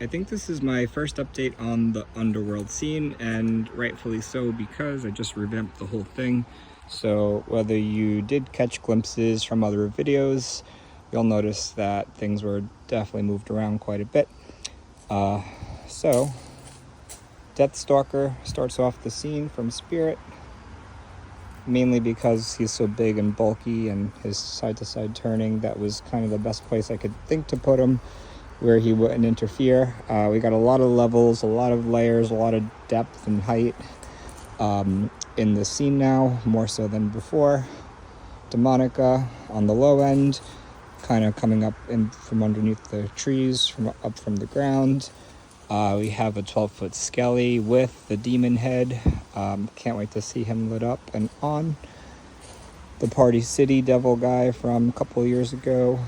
I think this is my first update on the Underworld scene, and rightfully so because I just revamped the whole thing. So whether you did catch glimpses from other videos, you'll notice that things were definitely moved around quite a bit. So Deathstalker starts off the scene from Spirit, mainly because he's so big and bulky and his side-to-side turning. That was kind of the best place I could think to put him, where he wouldn't interfere. We got a lot of levels, a lot of layers, a lot of depth and height in the scene now, more so than before. Demonica on the low end, kind of coming up in from underneath the trees, up from the ground. We have a 12-foot Skelly with the demon head. Can't wait to see him lit up and on. The Party City Devil guy from a couple of years ago,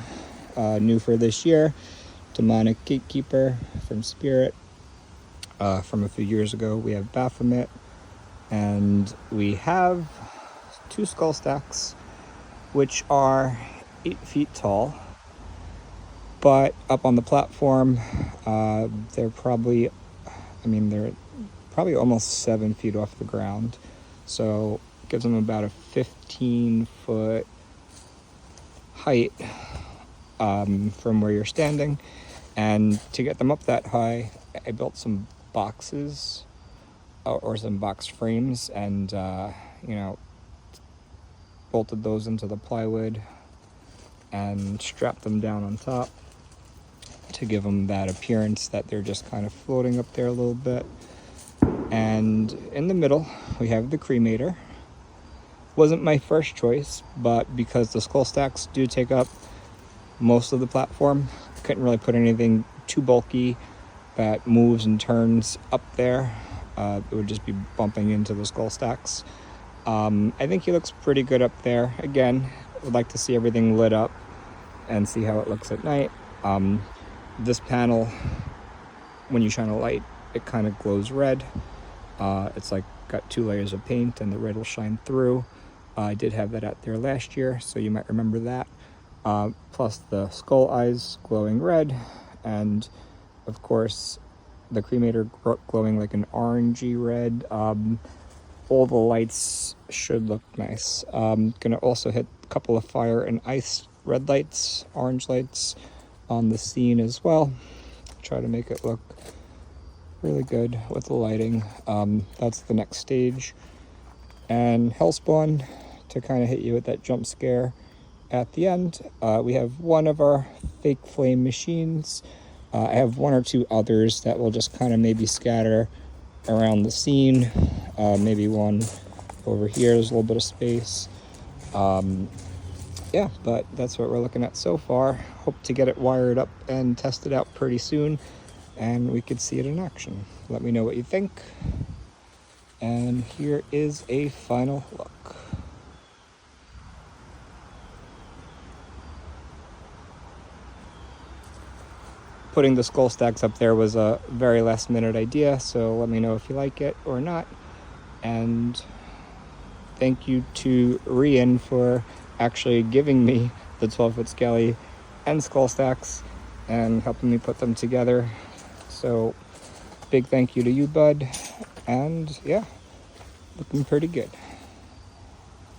new for this year. Demonic Gatekeeper from Spirit. From a few years ago, we have Baphomet. And we have 2 skull stacks, which are 8 feet tall. But up on the platform, they're probably almost 7 feet off the ground. So it gives them about a 15-foot height from where you're standing. And to get them up that high, I built some boxes or some box frames and, bolted those into the plywood and strapped them down on top to give them that appearance that they're just kind of floating up there a little bit. And in the middle, we have the cremator. Wasn't my first choice, but because the skull stacks do take up most of the platform, couldn't really put anything too bulky that moves and turns up there. It would just be bumping into the skull stacks. I think he looks pretty good up there. Again, would like to see everything lit up and see how it looks at night. This panel, when you shine a light, it kind of glows red. It's like got 2 layers of paint and the red will shine through. I did have that out there last year, so you might remember that. Plus the skull eyes glowing red, and of course the cremator glowing like an orangey red. All the lights should look nice. Gonna also hit a couple of fire and ice red lights, orange lights on the scene as well. Try to make it look really good with the lighting. That's the next stage. And Hellspawn to kind of hit you with that jump scare at the end. We have one of our fake flame machines. I have 1 or 2 others that will just kind of maybe scatter around the scene. Maybe one over here, there's a little bit of space. Yeah, but that's what we're looking at so far. Hope to get it wired up and tested out pretty soon, and we could see it in action. Let me know what you think. And here is a final look. Putting the skull stacks up there was a very last minute idea, so let me know if you like it or not. And thank you to Rian for actually giving me the 12-foot Skelly and skull stacks and helping me put them together. So big thank you to you, bud. And yeah, looking pretty good.